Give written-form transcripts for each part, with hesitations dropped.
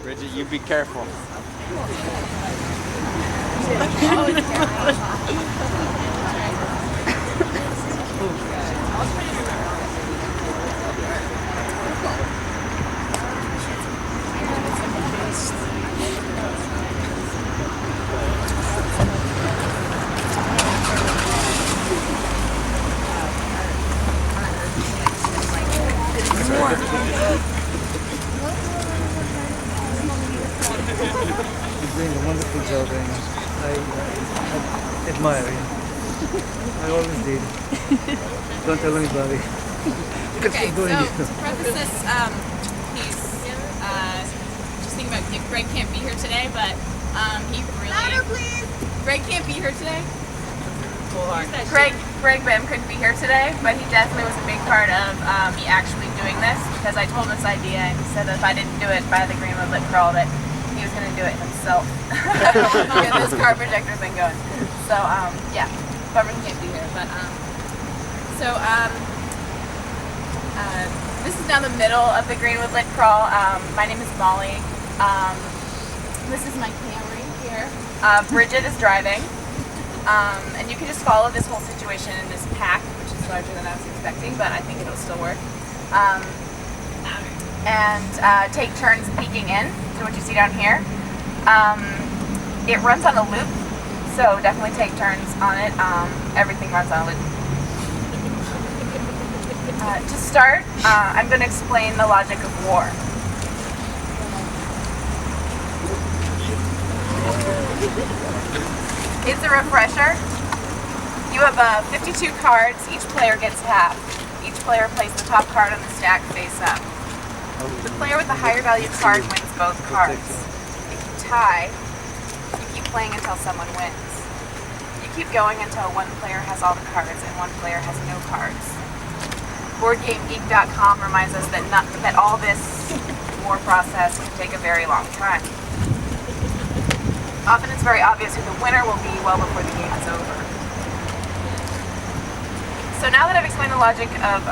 Bridget, you be careful. You're doing a wonderful job, and I admire you. I always did. Don't tell anybody. Okay, so to preface this piece, just thinking about Greg can't be here today, but he really... Greg can't be here today? Greg Bim couldn't be here today, but he definitely was a big part of me actually doing this, because I told him this idea and he said that if I didn't do it by the Greenwood Lit Crawl, that he was going to do it himself. Get this car projector thing going. So, yeah, bummer he can't be here. But, this is down the middle of the Greenwood Lit Crawl. My name is Molly. This is my Camry here. Bridget is driving. And you can just follow this whole situation in this pack, which is larger than I was expecting, but I think it'll still work. And take turns peeking in to what you see down here. It runs on a loop, so definitely take turns on it. Everything runs on a loop. To start, I'm going to explain the logic of war. It's a refresher. You have 52 cards, each player gets half. Each player plays the top card on the stack face up. The player with the higher value card wins both cards. If you tie, you keep playing until someone wins. You keep going until one player has all the cards and one player has no cards. BoardGameGeek.com reminds us that all this war process can take a very long time. Often it's very obvious who the winner will be well before the game is over. So now that I've explained the logic of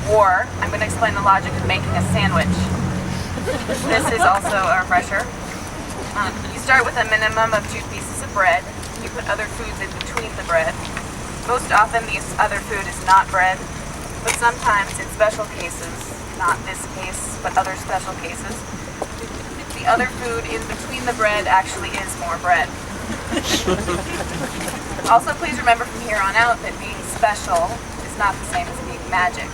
war, I'm going to explain the logic of making a sandwich. This is also a refresher. You start with a minimum of 2 pieces of bread. You put other foods in between the bread. Most often this other food is not bread, but sometimes in special cases, not this case, but other special cases, the other food in between the bread actually is more bread. Also, please remember from here on out that being special is not the same as being magic.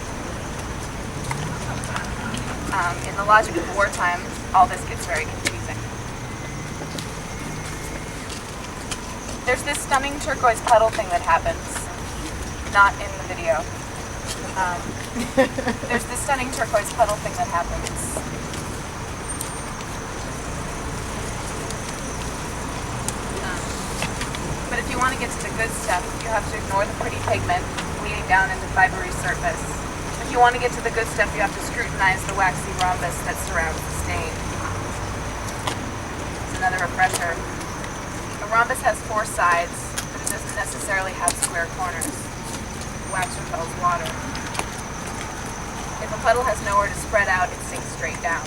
In the logic of wartime, all this gets very confusing. There's this stunning turquoise puddle thing that happens, not in the video. There's this stunning turquoise puddle thing that happens. But if you want to get to the good stuff, you have to ignore the pretty pigment bleeding down into fibery surface. If you want to get to the good stuff, you have to scrutinize the waxy rhombus that surrounds the stain. It's another refresher. A rhombus has 4 sides, but it doesn't necessarily have square corners. Wax repels water. If a puddle has nowhere to spread out, it sinks straight down.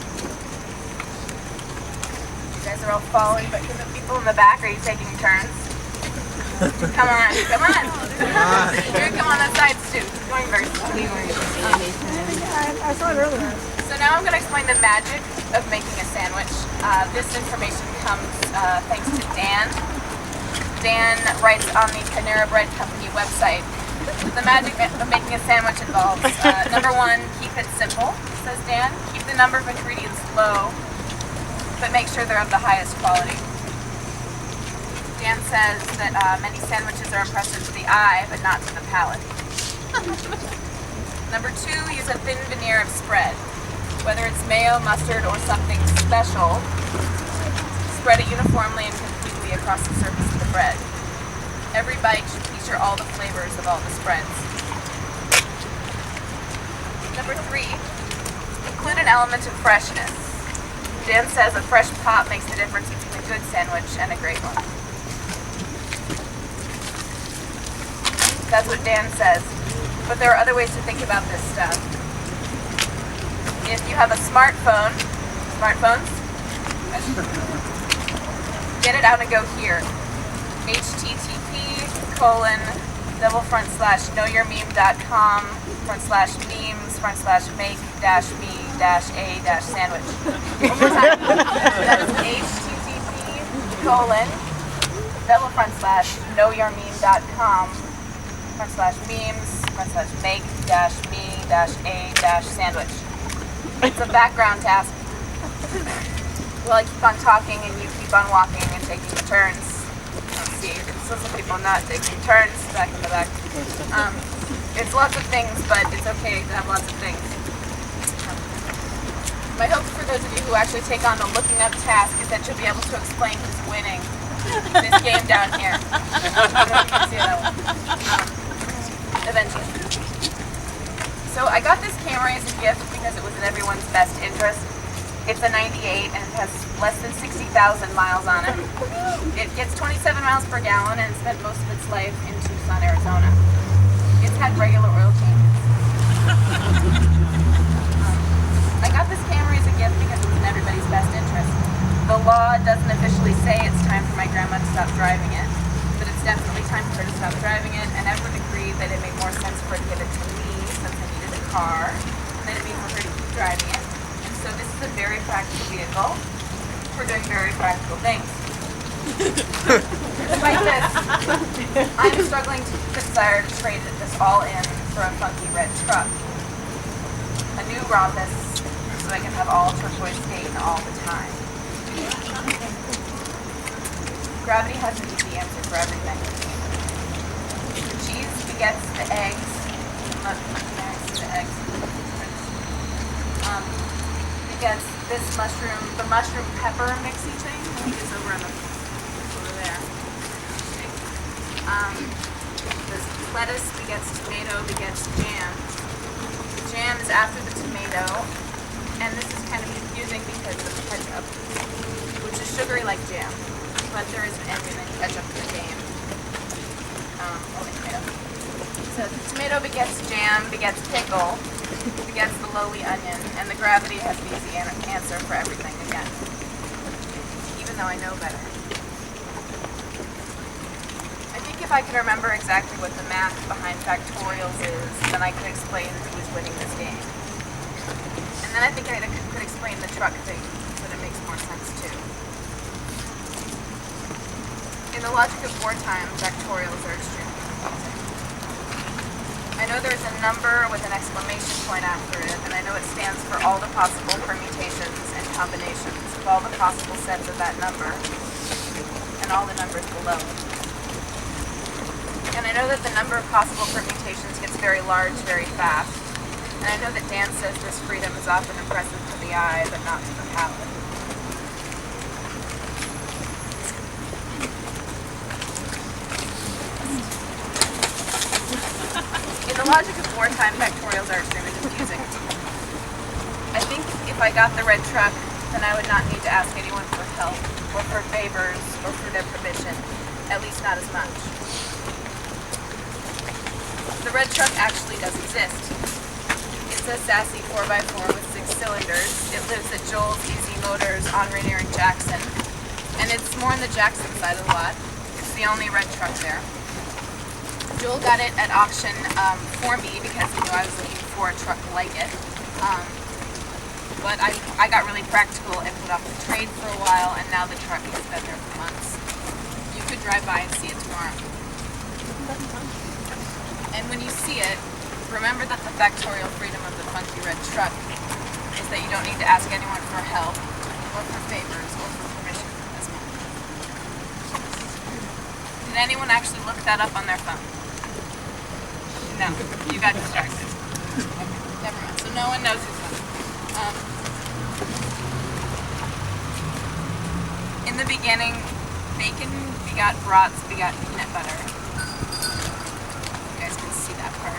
You guys are all following, but can the people in the back, are you taking turns? Come on, come on. Here, come on that side, Stu. It's going very slowly. I saw it earlier. So now I'm going to explain the magic of making a sandwich. This information comes thanks to Dan. Dan writes on the Panera Bread Company website. The magic of making a sandwich involves, number 1, keep it simple, says Dan. Keep the number of ingredients low, but make sure they're of the highest quality. Dan says that many sandwiches are impressive to the eye, but not to the palate. Number 2, use a thin veneer of spread. Whether it's mayo, mustard, or something special, spread it uniformly and completely across the surface of the bread. Every bite should feature all the flavors of all the spreads. Number 3, include an element of freshness. Dan says a fresh pop makes the difference between a good sandwich and a great one. That's what Dan says. But there are other ways to think about this stuff. If you have a smartphones, get it out and go here. http://knowyourmeme.com/memes/make-me-a-sandwich. One more time. That is http://knowyourmeme.com/memes/make-me-a-sandwich. It's a background task. Well, I keep on talking and you keep on walking and taking turns. Let's see, it's some people not taking turns back in the back. It's lots of things, but it's okay to have lots of things. My hope for those of you who actually take on the looking up task is that you'll be able to explain who's winning this game down here. I don't know if you can see that one. Eventually. So I got this camera as a gift because it was in everyone's best interest. It's a 98 and it has less than 60,000 miles on it. It gets 27 miles per gallon and spent most of its life in Tucson, Arizona. It's had regular oil changes. I got this camera as a gift because it was in everybody's best interest. The law doesn't officially say it's time for my grandma to stop driving it, but it's definitely time for her to stop driving it, and everyone agreed that it made more sense for her to give it to me since I needed a car than it made for her to keep driving it. So this is a very practical vehicle for doing very practical things. Despite this, I'm struggling to keep the desire to trade this all in for a funky red truck. A new rhombus so I can have all turquoise stain all the time. Gravity has an easy answer for everything. The cheese begets the eggs. The eggs. Begets this mushroom, the mushroom pepper mixy thing. I think it's over there. This lettuce begets tomato, begets jam. The jam is after the tomato, and this is kind of confusing because of the ketchup, which is sugary like jam, but there is an engine in ketchup in the game. Only tomato. So the tomato begets jam, begets pickle, begets the lowly onion, and the gravity has the easy answer for everything again, even though I know better. I think if I could remember exactly what the math behind factorials is, then I could explain who's winning this game. And then I think I could explain the truck thing, so that it makes more sense too. In the logic of wartime, factorials are extremely confusing. I know there's a number with an exclamation point after it, and I know it stands for all the possible permutations and combinations of all the possible sets of that number, and all the numbers below. And I know that the number of possible permutations gets very large very fast, and I know that Dan says this freedom is often impressive to the eye, but not to the palate. In the logic of wartime, factorials are extremely confusing. I think if I got the red truck, then I would not need to ask anyone for help, or for favors, or for their permission, at least not as much. The red truck actually does exist. It's a sassy 4x4 with 6 cylinders. It lives at Joel's Easy Motors on Rainier and Jackson, and it's more on the Jackson side of the lot. It's the only red truck there. Joel got it at auction for me because he knew I was looking for a truck like it. But I got really practical and put off the trade for a while, and now the truck has been there for months. You could drive by and see it tomorrow. And when you see it, remember that the factorial freedom of the funky red truck is that you don't need to ask anyone for help, or for favors, or for permission as much. Did anyone actually look that up on their phone? No, you got distracted. Okay, never mind. So no one knows who's winning. In the beginning, bacon begot brats begot peanut butter. You guys can see that part.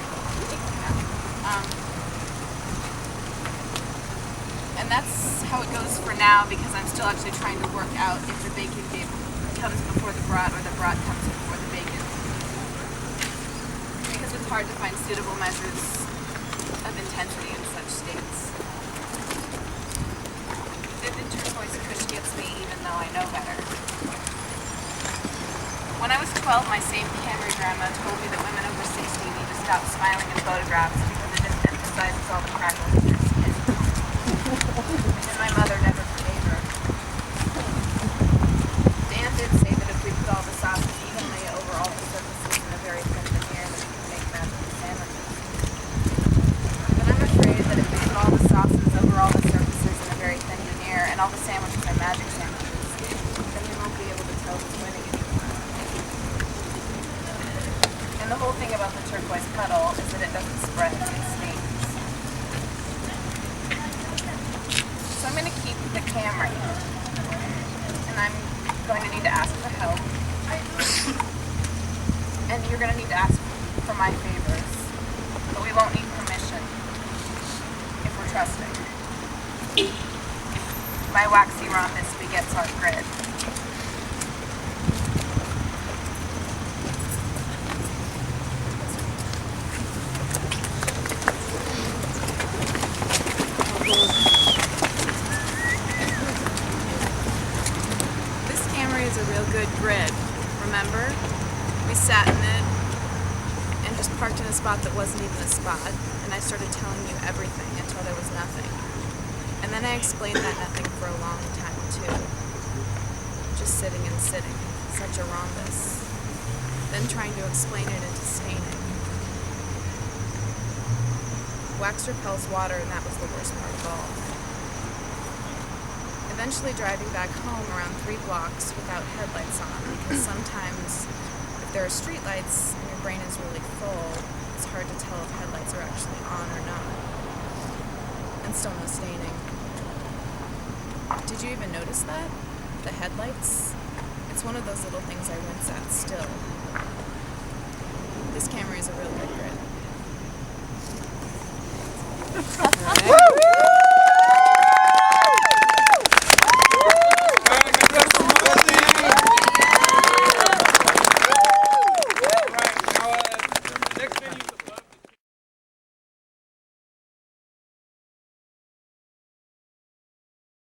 And that's how it goes for now, because I'm still actually trying to work out if the bacon comes before the brat or the brat comes before the bacon. hard to find suitable measures of intensity in such states. Vivid turquoise kush gets me even though I know better. When I was 12, my same camera grandma told me that women over 60 need to stop smiling in photographs because it just emphasizes all the crackles in their skin. And my mother never forgave her. Dan did say that if we put all the sauces evenly over all the surfaces in a very thin veneer, that we could make magical sandwiches. But I'm afraid that if we put all the sauces over all the surfaces in a very thin veneer and all the sandwiches are magic sandwiches, then we won't be able to tell who's winning anymore. And the whole thing about the turquoise puddle is that it doesn't spread, it stains. So I'm going to keep the camera, and I'm going to need to ask for help. And you're going to need to ask for my favors, but we won't need permission if we're trusting. My waxy rhombus begets our grid. This camera is a real good grid. Remember? We sat in it and just parked in a spot that wasn't even a spot, and I started telling you everything until there was nothing. And then I explained that nothing for a long time too. Just sitting and sitting, such a rhombus. Then trying to explain it into staining. Wax repels water, and that was the worst part of all. Eventually driving back home around 3 blocks without headlights on, because sometimes if there are street lights and your brain is really full, it's hard to tell if headlights are actually on or not. And still no staining. Did you even notice that? The headlights? It's one of those little things I wince at still. This camera is a real good